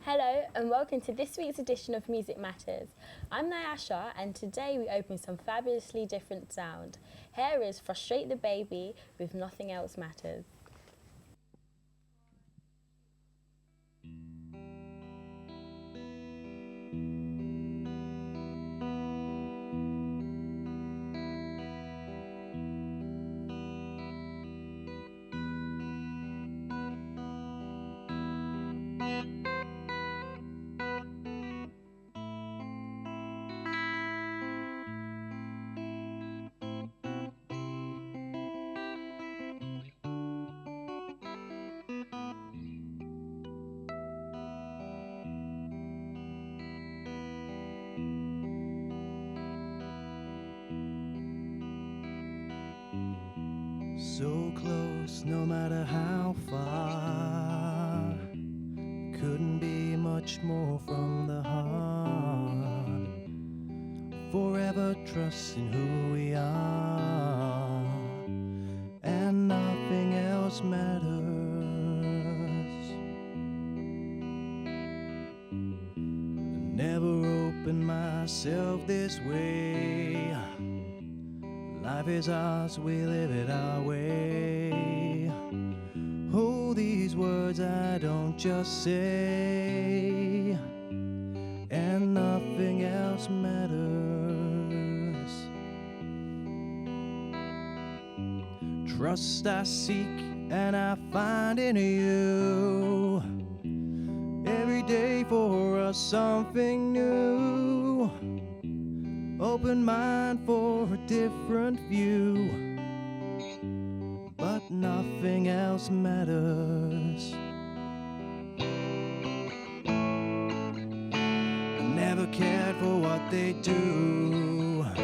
Hello and welcome to this week's edition of Music Matters. I'm Nyasha and today we open some fabulously different sound. Here is Frustrate the Baby with Nothing Else Matters. So close, no matter how far. Couldn't be much more from the heart. Forever trusting who we are, and nothing else matters. Never opened myself this way. Life is ours, we live it our way. Oh, these words I don't just say, and nothing else matters. Trust I seek and I find in you. Every day for us something new. Open mind for a different view, but nothing else matters. I never cared for what they do. I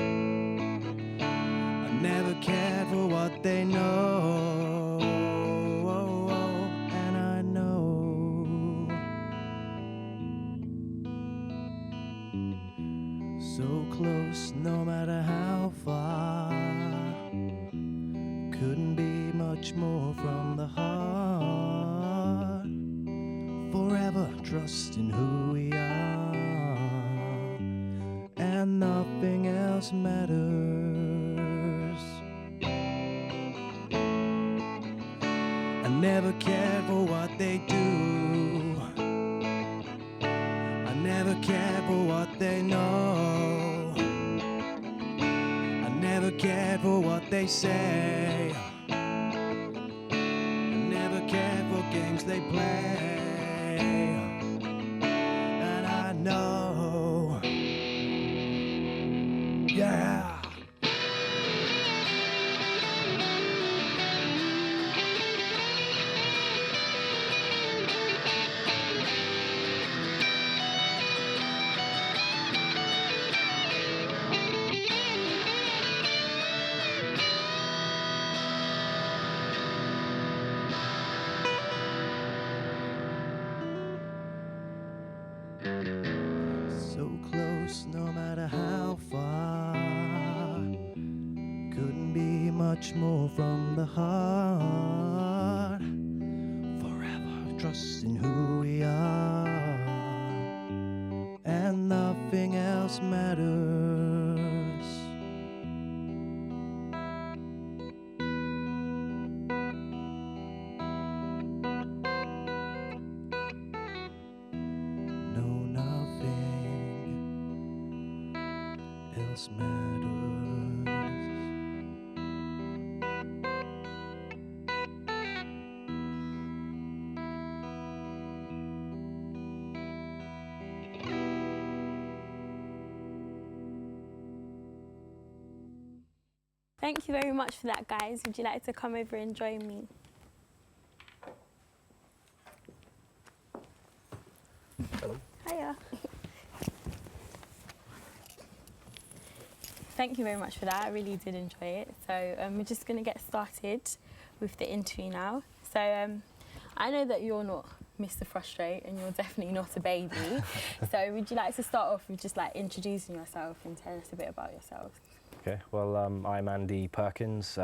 never cared for what they know. And I know so close, no matter how far. Couldn't be much more from the heart. Forever trusting who we are, and nothing else matters. I never cared for what they do. I never cared for what they know. I never cared for what they say. I never cared for games they play. And I know, yeah. So close, no matter how far. Couldn't be much more from the heart. Forever trusting who we are, and nothing else matters. No, nothing else matters. Thank you very much for that, guys. Would you like to come over and join me? Hello. Hiya. Thank you very much for that. I really did enjoy it. So we're just going to get started with the interview now. So I know that you're not Mr. Frustrate and you're definitely not a baby. So would you like to start off with just like introducing yourself and telling us a bit about yourself? Okay, well, I'm Andy Perkins.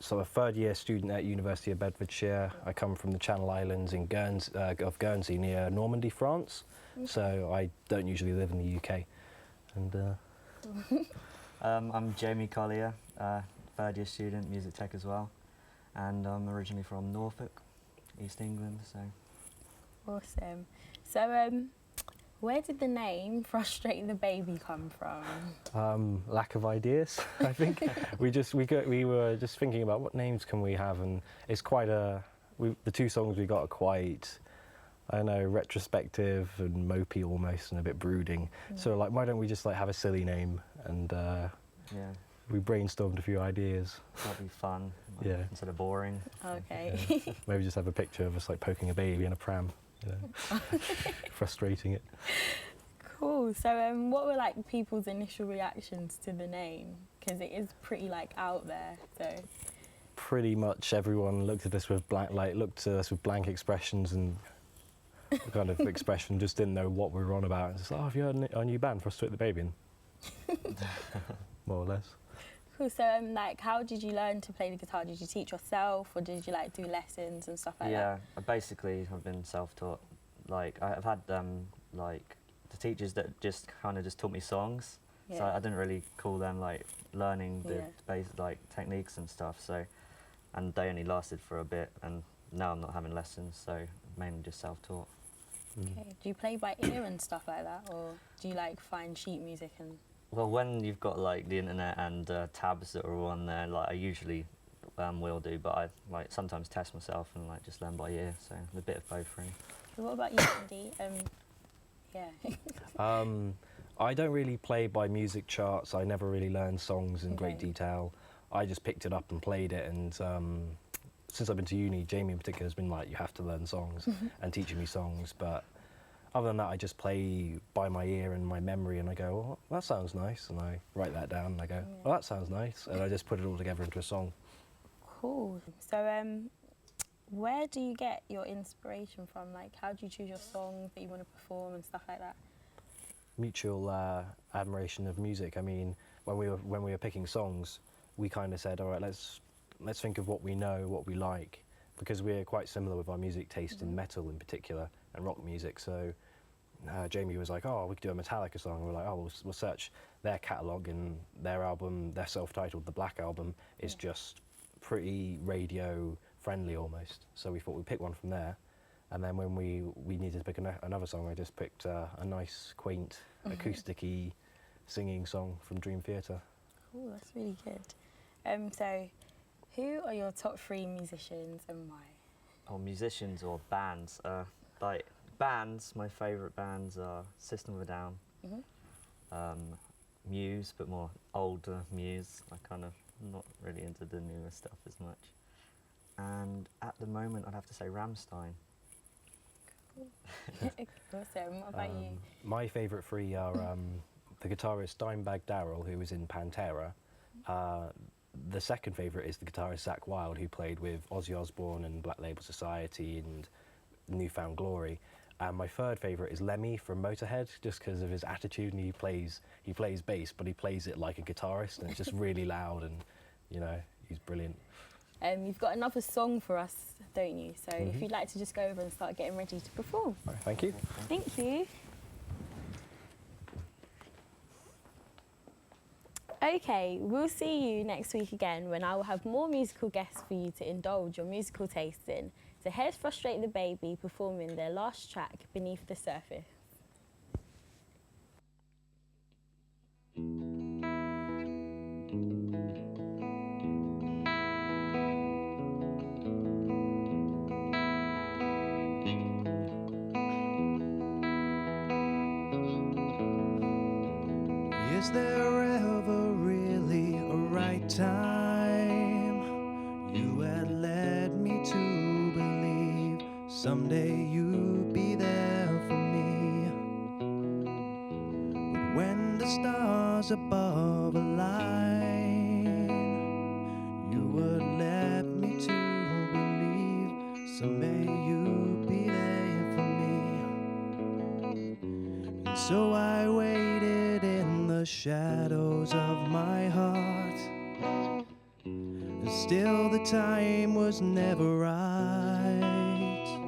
so a third-year student at University of Bedfordshire. I come from the Channel Islands in Guernsey near Normandy, France. So I don't usually live in the UK. And I'm Jamie Collier, third year student, music tech as well. And I'm originally from Norfolk, East England, so. Awesome. So, where did the name Frustrate the Baby come from? lack of ideas, I think. we were just thinking about what names can we have, and it's quite the two songs we got are quite, I don't know, retrospective and mopey almost, and a bit brooding. So like, why don't we just like have a silly name? And Yeah, we brainstormed a few ideas. that'd be fun. Yeah. Instead of boring. Okay. Maybe just have a picture of us like poking a baby in a pram, you know, frustrating it. Cool. So, what were like people's initial reactions to the name? Because it is pretty like out there. So. Pretty much everyone looked at us with blank expressions and kind of expression, just didn't know what we were on about. It's just, oh, have you heard our new band, Frustrate the Baby? And more or less. Cool. So, like, how did you learn to play the guitar? Did you teach yourself, or did you like do lessons and stuff like Yeah, that? basically I've been self-taught. Like I've had like the teachers that just kind of just taught me songs. So Yeah. I didn't really call them like learning the Yeah. basic like techniques and stuff. So, and they only lasted for a bit, and now I'm not having lessons, so mainly just self-taught. Okay. Do you play by ear and stuff like that, or do you like find sheet music and? Well, when you've got like the internet and tabs that are all on there, like I usually will do, but I like sometimes test myself and like just learn by ear. So a bit of both, really. So what about you, Andy? Yeah. I don't really play by music charts. I never really learned songs in great Okay. detail. I just picked it up and played it, and since I've been to uni, Jamie in particular has been like, you have to learn songs and teaching me songs, but other than that, I just play by my ear and my memory, and I go, oh, that sounds nice, and I write that down, and I go, oh, that sounds nice, and I just put it all together into a song. Cool. So, where do you get your inspiration from? Like, how do you choose your songs that you want to perform and stuff like that? Mutual admiration of music. I mean, when we were picking songs, we kind of said, all right, let's think of what we know, what we like, because we're quite similar with our music taste in metal in particular and rock music. So Jamie was like, oh, we could do a Metallica song. And we're like, oh, we'll search their catalogue, and their album, their self-titled The Black Album, is just pretty radio friendly almost. So we thought we'd pick one from there. And then when we needed to pick another song, I just picked a nice, quaint, acoustic-y singing song from Dream Theater. Cool, that's really good. So, who are your top 3 musicians and why? Or musicians or bands. Like bands, my favourite bands are System of a Down, Muse, but more older Muse. I kind of not really into the newer stuff as much. And at the moment, I'd have to say Rammstein. Awesome. What about you? My favourite 3 are the guitarist Dimebag Darrell, who was in Pantera. The second favourite is the guitarist Zakk Wylde, who played with Ozzy Osbourne and Black Label Society and Newfound Glory. And my third favourite is Lemmy from Motorhead, just because of his attitude, and he plays bass, but he plays it like a guitarist, and it's just really loud, and you know, he's brilliant. You've got another song for us, don't you? So if you'd like to just go over and start getting ready to perform. All right, thank you. Thank you. Okay, we'll see you next week again when I will have more musical guests for you to indulge your musical taste in. So here's Frustrate the Baby performing their last track, Beneath the Surface. Is there ever really a right time? You had led me to believe someday you'd be there for me. But when the stars above align, you would let me to believe someday you'd be there for me. And so I waited in the shadows of my heart, still the time was never right,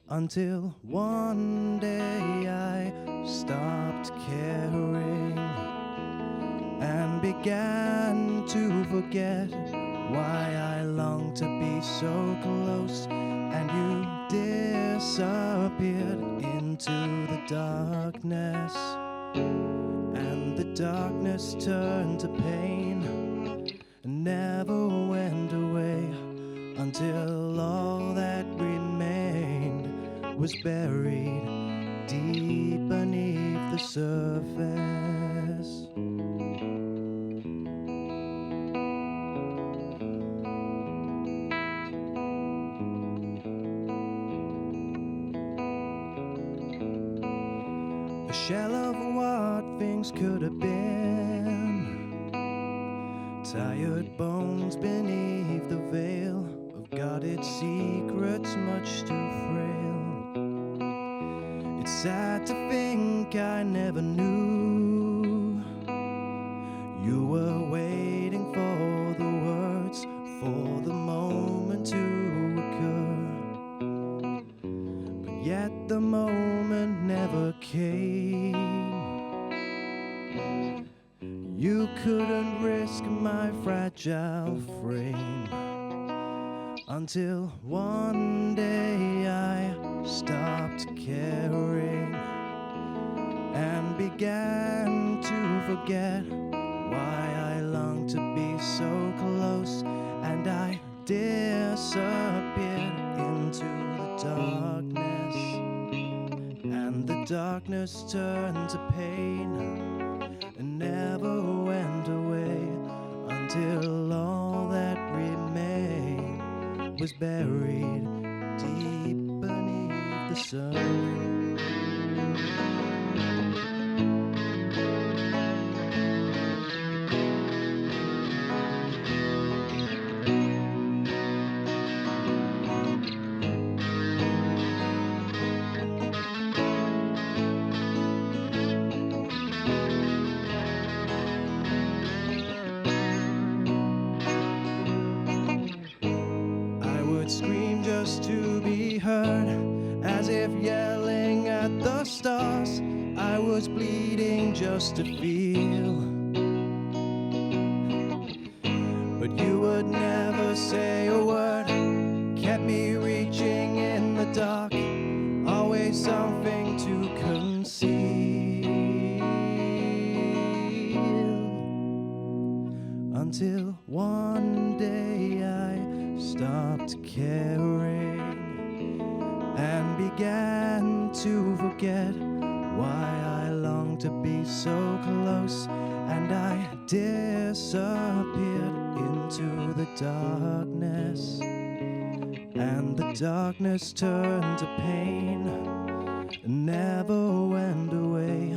until one day I stopped caring and began to forget why I longed to be so close, and you disappeared into the darkness, and the darkness turned to pain and never went away until all that remained was buried deep beneath the surface. A shell of what things could have been, tired bones beneath the veil of guarded secrets much too frail. It's sad to think I never knew you were waiting for the words, for the moment to occur, but yet the moment never came. You couldn't risk my fragile frame until one day I stopped caring and began to forget why I longed to be so close, and I disappeared into the darkness, and the darkness turned to pain and never went away until all that remained was buried deep beneath the sun. Scream just to be heard, as if yelling at the stars. I was bleeding just to feel, but you would never say a word, kept me reaching in the dark, always something to conceal, until one day I stopped caring and began to forget why I longed to be so close, and I disappeared into the darkness, and the darkness turned to pain and never went away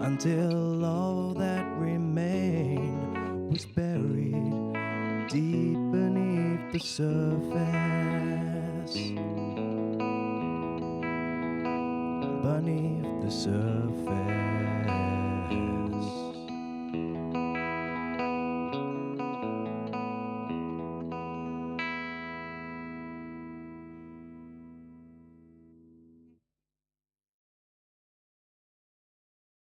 until all that remained was buried deep beneath the surface, beneath the surface.